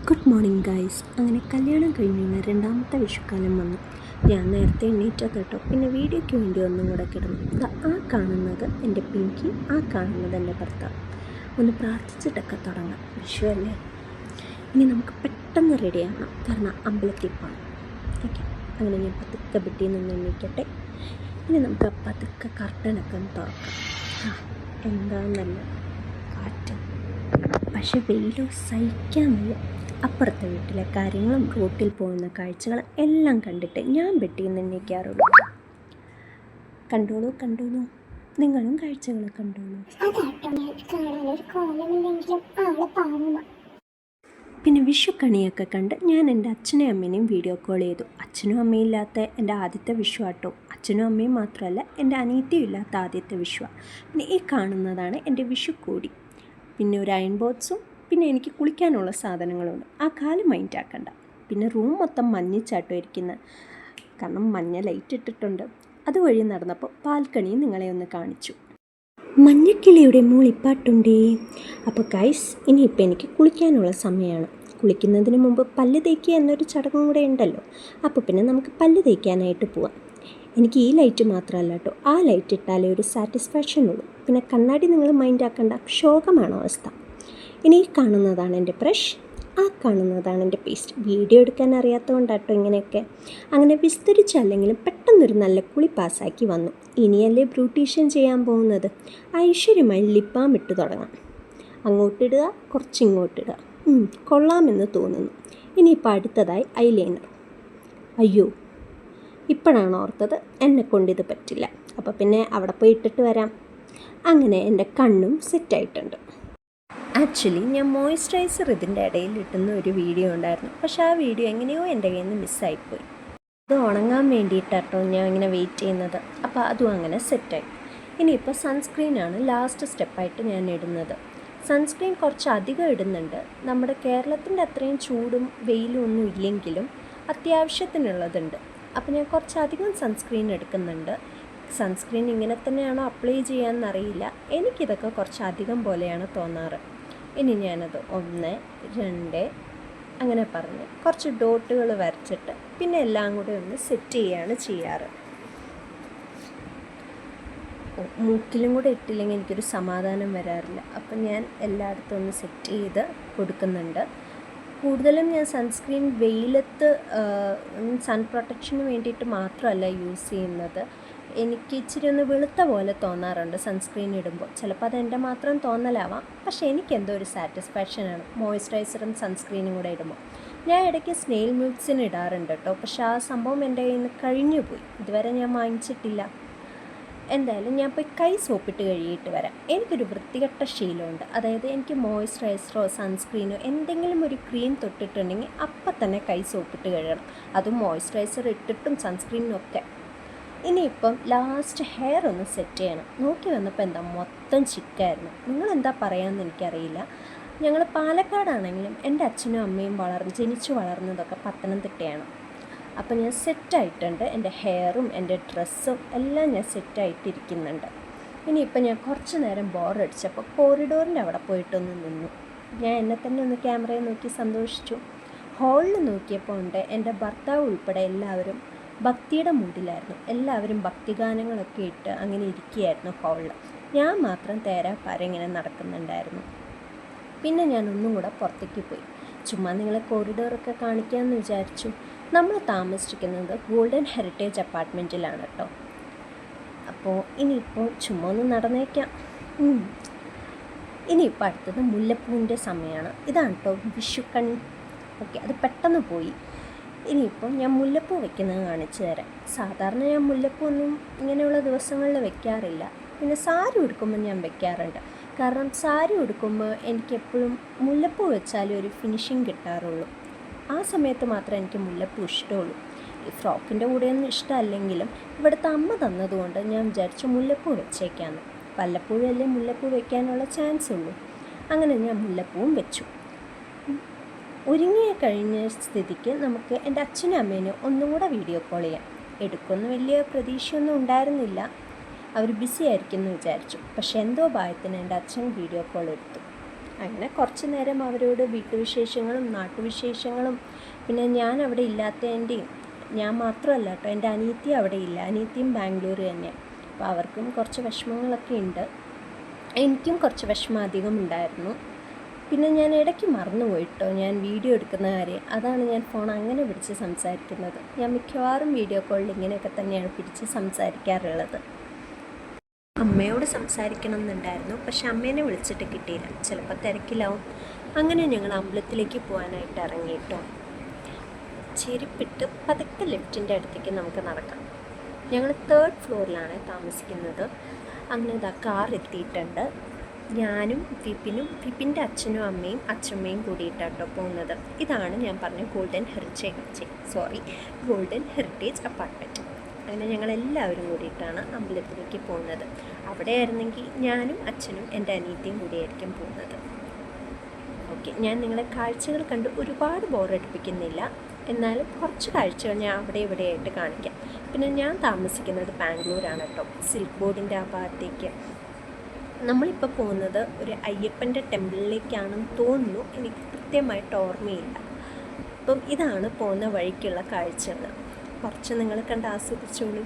Good morning guys. അങ്ങനെ കല്യാണം കഴിഞ്ഞ് രണ്ടാമത്തെ വിഷുക്കാലം വന്നു. ഞാൻ നേരത്തെ എണ്ണീറ്റത് കേട്ടോ. പിന്നെ വീഡിയോയ്ക്ക് വേണ്ടി ഒന്നും കൂടെ കിടന്നു. ആ കാണുന്നത് എൻ്റെ പിങ്കി, ആ കാണുന്നത് എൻ്റെ ഭർത്താവ്. ഒന്ന് പ്രാർത്ഥിച്ചിട്ടൊക്കെ തുടങ്ങാം. വിഷു അല്ലേ, ഇനി നമുക്ക് പെട്ടെന്ന് റെഡിയാകണം, കാരണം അമ്പലത്തിൽ പോകണം. ഓക്കെ, അങ്ങനെ ഞാൻ പതുക്കെ ബെഡിൽ നിന്ന് എണ്ണീക്കട്ടെ. ഇനി നമുക്ക് പതുക്കെ കർട്ടനൊക്കെ ഒന്ന് തുറക്കാം. എന്താണെന്നല്ല കാറ്റ്, പക്ഷെ വെയിലോ സഹിക്കാൻ വയ്യ. അപ്പുറത്തെ വീട്ടിലെ കാര്യങ്ങളും റോട്ടിൽ പോകുന്ന കാഴ്ചകളും എല്ലാം കണ്ടിട്ട് ഞാൻ ബെഡിൽ നിന്ന് എണീക്കാറുള്ളൂ. കണ്ടോളൂ, നിങ്ങളും കാഴ്ചകൾ കണ്ടോളൂ. പിന്നെ വിഷുക്കണിയൊക്കെ കണ്ട് ഞാൻ എൻ്റെ അച്ഛനെയും അമ്മേനെയും വീഡിയോ കോൾ ചെയ്തു. അച്ഛനും അമ്മയും ഇല്ലാത്ത എൻ്റെ ആദ്യത്തെ വിഷു ആട്ടോ. അച്ഛനും അമ്മയും മാത്രമല്ല, എൻ്റെ അനിയത്തിയും ഇല്ലാത്ത ആദ്യത്തെ വിഷുവാണ്. പിന്നെ ഈ കാണുന്നതാണ് എൻ്റെ വിഷുക്കോടി. പിന്നെ ഒരു അയൺ ബോക്സും, പിന്നെ എനിക്ക് കുളിക്കാനുള്ള സാധനങ്ങളുണ്ട്. ആ കാല് മൈൻഡ് ആക്കണ്ട. പിന്നെ റൂം മൊത്തം മഞ്ഞിച്ചാട്ടോ ഇരിക്കുന്നത്, കാരണം മഞ്ഞ ലൈറ്റ് ഇട്ടിട്ടുണ്ട്. അതുവഴി നടന്നപ്പോൾ ബാൽക്കണി നിങ്ങളെ ഒന്ന് കാണിച്ചു. മഞ്ഞക്കിളിയുടെ മൂളിപ്പാട്ടുണ്ടേ. അപ്പോൾ ഗൈസ്, ഇനിയിപ്പോൾ എനിക്ക് കുളിക്കാനുള്ള സമയമാണ്. കുളിക്കുന്നതിന് മുമ്പ് പല്ല് തേക്കുക എന്നൊരു ചടങ്ങും കൂടെ ഉണ്ടല്ലോ. അപ്പോൾ പിന്നെ നമുക്ക് പല്ല് തേക്കാനായിട്ട് പോവാം. എനിക്ക് ഈ ലൈറ്റ് മാത്രമല്ല കേട്ടോ, ആ ലൈറ്റ് ഇട്ടാലേ ഒരു സാറ്റിസ്ഫാക്ഷൻ ഉള്ളൂ. പിന്നെ കണ്ണാടി നിങ്ങൾ മൈൻഡ് ആക്കണ്ട, ശോകമാണ് അവസ്ഥ. ഇനി ഈ കാണുന്നതാണ് എൻ്റെ ബ്രഷ്, ആ കാണുന്നതാണ് എൻ്റെ പേസ്റ്റ്. വീഡിയോ എടുക്കാൻ അറിയാത്തതുകൊണ്ടാട്ടോ ഇങ്ങനെയൊക്കെ. അങ്ങനെ വിസ്തരിച്ചല്ലെങ്കിലും പെട്ടെന്നൊരു നല്ല കുളി പാസ്സാക്കി വന്നു. ഇനിയല്ലേ ബ്യൂട്ടീഷ്യൻ ചെയ്യാൻ പോകുന്നത്. ഐശ്വര്യമായി ലിപ്പാം ഇട്ട് തുടങ്ങാം. അങ്ങോട്ടിടുക, കുറച്ചിങ്ങോട്ടിടുക. കൊള്ളാമെന്ന് തോന്നുന്നു. ഇനിയിപ്പോൾ അടുത്തതായി ഐലൈനർ. അയ്യോ, ഇപ്പോഴാണ് ഓർത്തത്, എന്നെക്കൊണ്ടിത് പറ്റില്ല. അപ്പോൾ പിന്നെ അവിടെ പോയി ഇട്ടിട്ട് വരാം. അങ്ങനെ എൻ്റെ കണ്ണും സെറ്റായിട്ടുണ്ട്. ആക്ച്വലി ഞാൻ മോയ്സ്ചറൈസർ ഇതിൻ്റെ ഇടയിൽ ഇട്ടുന്ന ഒരു വീഡിയോ ഉണ്ടായിരുന്നു, പക്ഷേ ആ വീഡിയോ എങ്ങനെയോ എൻ്റെ കയ്യിൽ നിന്ന് മിസ്സായിപ്പോയി. അത് ഉണങ്ങാൻ വേണ്ടിയിട്ടോ ഞാൻ ഇങ്ങനെ വെയിറ്റ് ചെയ്യുന്നത്. അപ്പോൾ അതും അങ്ങനെ സെറ്റായി. ഇനിയിപ്പോൾ സൺസ്ക്രീനാണ് ലാസ്റ്റ് സ്റ്റെപ്പായിട്ട് ഞാൻ ഇടുന്നത്. സൺസ്ക്രീൻ കുറച്ച് അധികം ഇടുന്നുണ്ട്. നമ്മുടെ കേരളത്തിൻ്റെ അത്രയും ചൂടും വെയിലും ഒന്നും ഇല്ലെങ്കിലും അത്യാവശ്യത്തിനുള്ളതുണ്ട്. അപ്പോൾ ഞാൻ കുറച്ചധികം സൺസ്ക്രീൻ എടുക്കുന്നുണ്ട്. സൺസ്ക്രീൻ ഇങ്ങനെ തന്നെയാണോ അപ്ലൈ ചെയ്യാമെന്നറിയില്ല, എനിക്കിതൊക്കെ കുറച്ചധികം പോലെയാണ് തോന്നാറ്. ഇനി ഞാനത് 1, 2 അങ്ങനെ പറഞ്ഞ് കുറച്ച് ഡോട്ടുകൾ വരച്ചിട്ട് പിന്നെ എല്ലാം കൂടെ ഒന്ന് സെറ്റ് ചെയ്യുകയാണ് ചെയ്യാറ്. മൂക്കിലും കൂടെ ഇട്ടില്ലെങ്കിൽ എനിക്കൊരു സമാധാനം വരാറില്ല. അപ്പം ഞാൻ എല്ലായിടത്തും ഒന്ന് സെറ്റ് ചെയ്ത് കൊടുക്കുന്നുണ്ട്. കൂടുതലും ഞാൻ സൺസ്ക്രീൻ വെയിലത്ത് സൺ പ്രൊട്ടക്ഷന് വേണ്ടിയിട്ട് മാത്രമല്ല യൂസ് ചെയ്യുന്നത്. എനിക്ക് ഇച്ചിരി ഒന്ന് വെളുത്ത പോലെ തോന്നാറുണ്ട് സൺസ്ക്രീൻ ഇടുമ്പോൾ. ചിലപ്പോൾ അതെൻ്റെ മാത്രം തോന്നലാവാം, പക്ഷേ എനിക്കെന്തോ ഒരു സാറ്റിസ്ഫാക്ഷനാണ് മോയ്സ്ചറൈസറും സൺസ്ക്രീനും കൂടെ ഇടുമ്പോൾ. ഞാൻ ഇടയ്ക്ക് സ്നെയിൽ മ്യൂട്ട്സിന് ഇടാറുണ്ട് കേട്ടോ, പക്ഷേ ആ സംഭവം എൻ്റെ കയ്യിൽ നിന്ന് കഴിഞ്ഞു പോയി. ഇതുവരെ ഞാൻ വാങ്ങിച്ചിട്ടില്ല. എന്തായാലും ഞാൻ പോയി കൈ സോപ്പിട്ട് കഴുകിയിട്ട് വരാം. എനിക്കൊരു വൃത്തികെട്ട ശീലമുണ്ട്. അതായത് എനിക്ക് മോയ്സ്ചറൈസറോ സൺസ്ക്രീനോ എന്തെങ്കിലും ഒരു ക്രീം തൊട്ടിട്ടുണ്ടെങ്കിൽ അപ്പം തന്നെ കൈ സോപ്പിട്ട് കഴുകണം. അതും മോയ്സ്ചറൈസർ ഇട്ടിട്ടും സൺസ്ക്രീനും ഒക്കെ. ഇനിയിപ്പം ലാസ്റ്റ് ഹെയർ ഒന്ന് സെറ്റ് ചെയ്യണം. നോക്കി വന്നപ്പോൾ എന്താ മൊത്തം ചിക്കായിരുന്നു. നിങ്ങളെന്താ പറയാമെന്ന് എനിക്കറിയില്ല. ഞങ്ങൾ പാലക്കാടാണെങ്കിലും എൻ്റെ അച്ഛനും അമ്മയും ജനിച്ചു വളർന്നതൊക്കെ പത്തനംതിട്ടയാണ്. അപ്പോൾ ഞാൻ സെറ്റായിട്ടുണ്ട്. എൻ്റെ ഹെയറും എൻ്റെ ഡ്രസ്സും എല്ലാം ഞാൻ സെറ്റായിട്ടിരിക്കുന്നുണ്ട്. ഇനിയിപ്പോൾ ഞാൻ കുറച്ച് നേരം ബോറടിച്ചപ്പോൾ കോറിഡോറിൻ്റെ അവിടെ പോയിട്ടൊന്ന് നിന്നു. ഞാൻ എന്നെ തന്നെ ഒന്ന് ക്യാമറയിൽ നോക്കി സന്തോഷിച്ചു. ഹാളിൽ നോക്കിയപ്പോൾ ഉണ്ട് എൻ്റെ ഭർത്താവ് ഉൾപ്പെടെ എല്ലാവരും ഭക്തിയുടെ മൂഡിലായിരുന്നു. എല്ലാവരും ഭക്തിഗാനങ്ങളൊക്കെ ഇട്ട് അങ്ങനെ ഇരിക്കുകയായിരുന്നു ഹാളിൽ. ഞാൻ മാത്രം തേരാപ്പാര ഇങ്ങനെ നടക്കുന്നുണ്ടായിരുന്നു. പിന്നെ ഞാൻ ഒന്നും കൂടെ പുറത്തേക്ക് പോയി. ചുമ്മാ നിങ്ങളെ കോറിഡോറൊക്കെ കാണിക്കാമെന്ന് വിചാരിച്ചു. നമ്മൾ താമസിച്ചിരിക്കുന്നത് ഗോൾഡൻ ഹെറിറ്റേജ് അപ്പാർട്ട്മെൻറ്റിലാണ് കേട്ടോ. അപ്പോൾ ഇനിയിപ്പോൾ ചുമ്മാ ഒന്ന് നടന്നേക്കാം. ഇനിയിപ്പോൾ അടുത്തത് മുല്ലപ്പൂവിൻ്റെ സമയമാണ്. ഇതാണ് കേട്ടോ വിഷുക്കണി. ഓക്കെ, അത് പെട്ടെന്ന് പോയി. ഇനിയിപ്പം ഞാൻ മുല്ലപ്പൂ വെക്കുന്നത് കാണിച്ചു തരാം. സാധാരണ ഞാൻ മുല്ലപ്പൂ ഒന്നും ഇങ്ങനെയുള്ള ദിവസങ്ങളിൽ വെക്കാറില്ല. പിന്നെ സാരി ഉടുക്കുമ്പോൾ ഞാൻ വെക്കാറുണ്ട്. കാരണം സാരി ഉടുക്കുമ്പോൾ എനിക്കെപ്പോഴും മുല്ലപ്പൂ വെച്ചാലേ ഒരു ഫിനിഷിങ് കിട്ടാറുള്ളൂ. ആ സമയത്ത് മാത്രമേ എനിക്ക് മുല്ലപ്പൂ ഇഷ്ടമുള്ളൂ. ഈ ഫ്രോക്കിൻ്റെ കൂടെയൊന്നും ഇഷ്ടമല്ലെങ്കിലും ഇവിടുത്തെ അമ്മ തന്നതുകൊണ്ട് ഞാൻ വിചാരിച്ചു മുല്ലപ്പൂ വെച്ചേക്കാമെന്ന്. വല്ലപ്പോഴല്ലേ മുല്ലപ്പൂ വെക്കാനുള്ള ചാൻസ് ഉള്ളൂ. അങ്ങനെ ഞാൻ മുല്ലപ്പൂവും വെച്ചു. ഒരുങ്ങിയ കഴിഞ്ഞ സ്ഥിതിക്ക് നമുക്ക് എൻ്റെ അച്ഛനും അമ്മേനും ഒന്നും കൂടെ വീഡിയോ കോൾ ചെയ്യാം. എടുക്കുമെന്ന് വലിയ പ്രതീക്ഷയൊന്നും ഉണ്ടായിരുന്നില്ല. അവർ ബിസി ആയിരിക്കും എന്ന് വിചാരിച്ചു. പക്ഷേ എന്തോ ഭാഗ്യത്തിന് എൻ്റെ അച്ഛൻ വീഡിയോ കോൾ എടുത്തു. അങ്ങനെ കുറച്ച് നേരം അവരോട് വീട്ടുവിശേഷങ്ങളും നാട്ടുവിശേഷങ്ങളും പിന്നെ ഞാൻ അവിടെ ഇല്ലാത്തതിൻ്റെയും, ഞാൻ മാത്രമല്ല കേട്ടോ, എൻ്റെ അനിയത്തി അവിടെ ഇല്ല, അനിയത്തിയും ബാംഗ്ലൂർ തന്നെയാണ്. അപ്പോൾ അവർക്കും കുറച്ച് വിഷമങ്ങളൊക്കെ ഉണ്ട്, എനിക്കും കുറച്ച് വിഷമം അധികം ഉണ്ടായിരുന്നു. പിന്നെ ഞാൻ ഇടയ്ക്ക് മറന്നുപോയിട്ടോ ഞാൻ വീഡിയോ എടുക്കുന്ന കാര്യം. അതാണ് ഞാൻ ഫോൺ അങ്ങനെ പിടിച്ച് സംസാരിക്കുന്നത്. ഞാൻ മിക്കവാറും വീഡിയോ കോളിൽ ഇങ്ങനെയൊക്കെ തന്നെയാണ് പിടിച്ച് സംസാരിക്കാറുള്ളത്. അമ്മയോട് സംസാരിക്കണം എന്നുണ്ടായിരുന്നു, പക്ഷെ അമ്മേനെ വിളിച്ചിട്ട് കിട്ടിയില്ല, ചിലപ്പോൾ തിരക്കിലാവും. അങ്ങനെ ഞങ്ങൾ അമ്പലത്തിലേക്ക് പോകാനായിട്ട് ഇറങ്ങിയിട്ടോ. ചെരുപ്പിട്ട് പതുക്കെ ലിഫ്റ്റിൻ്റെ അടുത്തേക്ക് നമുക്ക് നടക്കാം. ഞങ്ങൾ 3rd ഫ്ലോറിലാണ് താമസിക്കുന്നത്. അങ്ങനെ ഇതാ കാർ എത്തിയിട്ടുണ്ട്. ഞാനും വിപിൻ്റെ അച്ഛനും അമ്മയും അച്ഛമ്മയും കൂടിയിട്ടാട്ടോ പോകുന്നത്. ഇതാണ് ഞാൻ പറഞ്ഞ ഗോൾഡൻ ഹെറിറ്റേജ് അപ്പാർട്ട്മെൻറ്റ്. അങ്ങനെ ഞങ്ങളെല്ലാവരും കൂടിയിട്ടാണ് അമ്പലത്തിലേക്ക് പോകുന്നത്. അവിടെ ആയിരുന്നെങ്കിൽ ഞാനും അച്ഛനും എൻ്റെ അനിയത്തിയും കൂടിയായിരിക്കും പോകുന്നത്. ഓക്കെ, ഞാൻ നിങ്ങളെ കാഴ്ചകൾ കണ്ട് ഒരുപാട് ബോറടിപ്പിക്കുന്നില്ല, എന്നാലും കുറച്ച് കാഴ്ചകൾ ഞാൻ അവിടെ ഇവിടെയായിട്ട് കാണിക്കാം. പിന്നെ ഞാൻ താമസിക്കുന്നത് ബാംഗ്ലൂരാണ് കേട്ടോ, സിൽക്ക് ബോർഡിൻ്റെ ആ ഭാഗത്തേക്ക്. നമ്മളിപ്പോൾ പോകുന്നത് ഒരു അയ്യപ്പൻ്റെ ടെമ്പിളിലേക്കാണെന്ന് തോന്നുന്നു, എനിക്ക് കൃത്യമായിട്ട് ഓർമ്മയില്ല. അപ്പം ഇതാണ് പോകുന്ന വഴിക്കുള്ള കാഴ്ചകൾ, കുറച്ച് നിങ്ങൾ കണ്ട് ആസ്വദിച്ചോളൂ.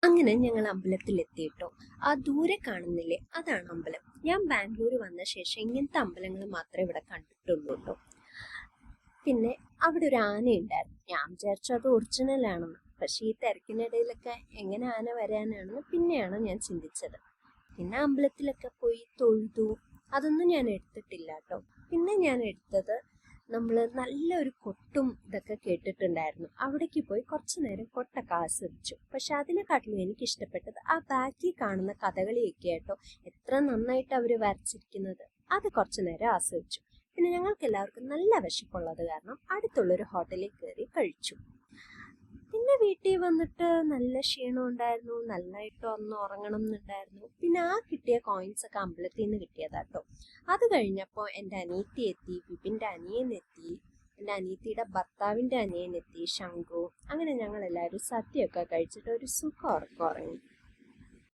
അങ്ങനെ ഞങ്ങൾ അമ്പലത്തിലെത്തിയിട്ടോ. ആ ദൂരെ കാണുന്നില്ലേ, അതാണ് അമ്പലം. ഞാൻ ബാംഗ്ലൂർ വന്ന ശേഷം ഇങ്ങനത്തെ അമ്പലങ്ങൾ മാത്രമേ ഇവിടെ കണ്ടിട്ടുള്ളൂ കേട്ടോ. പിന്നെ അവിടെ ഒരു ആനയുണ്ടായിരുന്നു. ഞാൻ വിചാരിച്ചു അത് ഒറിജിനലാണെന്ന്, പക്ഷേ ഈ തിരക്കിനിടയിലൊക്കെ എങ്ങനെ ആന വരാനാണെന്ന് പിന്നെയാണ് ഞാൻ ചിന്തിച്ചത്. പിന്നെ അമ്പലത്തിലൊക്കെ പോയി തൊഴുതു, അതൊന്നും ഞാൻ എടുത്തിട്ടില്ല കേട്ടോ. പിന്നെ ഞാൻ എടുത്തത്, നമ്മൾ നല്ലൊരു കൊട്ടും ഇതൊക്കെ കേട്ടിട്ടുണ്ടായിരുന്നു. അവിടേക്ക് പോയി കുറച്ച് നേരം കൊട്ടൊക്കെ ആസ്വദിച്ചു. പക്ഷെ അതിനെക്കാട്ടിലും എനിക്കിഷ്ടപ്പെട്ടത് ആ ബാക്കിൽ കാണുന്ന കഥകളിയൊക്കെ കേട്ടോ, എത്ര നന്നായിട്ട് അവർ വരച്ചിരിക്കുന്നത്, അത് കുറച്ച് നേരം ആസ്വദിച്ചു. പിന്നെ ഞങ്ങൾക്ക് എല്ലാവർക്കും നല്ല വിശപ്പുള്ളത് കാരണം അടുത്തുള്ളൊരു ഹോട്ടലിൽ കയറി കഴിച്ചു. പിന്നെ വീട്ടിൽ വന്നിട്ട് നല്ല ക്ഷീണം ഉണ്ടായിരുന്നു, നല്ലതായിട്ട് ഒന്ന് ഉറങ്ങണം എന്നുണ്ടായിരുന്നു. പിന്നെ ആ കിട്ടിയ കോയിൻസ് ഒക്കെ അമ്പലത്തിൽ നിന്ന് കിട്ടിയതാട്ടോ. അത് കഴിഞ്ഞപ്പോൾ എൻ്റെ അനിയത്തി എത്തി, വിപിൻ്റെ അനിയനെത്തി, എൻ്റെ അനിയത്തിയുടെ ഭർത്താവിൻ്റെ അനിയനെത്തി, ശംഖു. അങ്ങനെ ഞങ്ങളെല്ലാവരും സദ്യയൊക്കെ കഴിച്ചിട്ട് ഒരു സുഖം ഉറങ്ങി.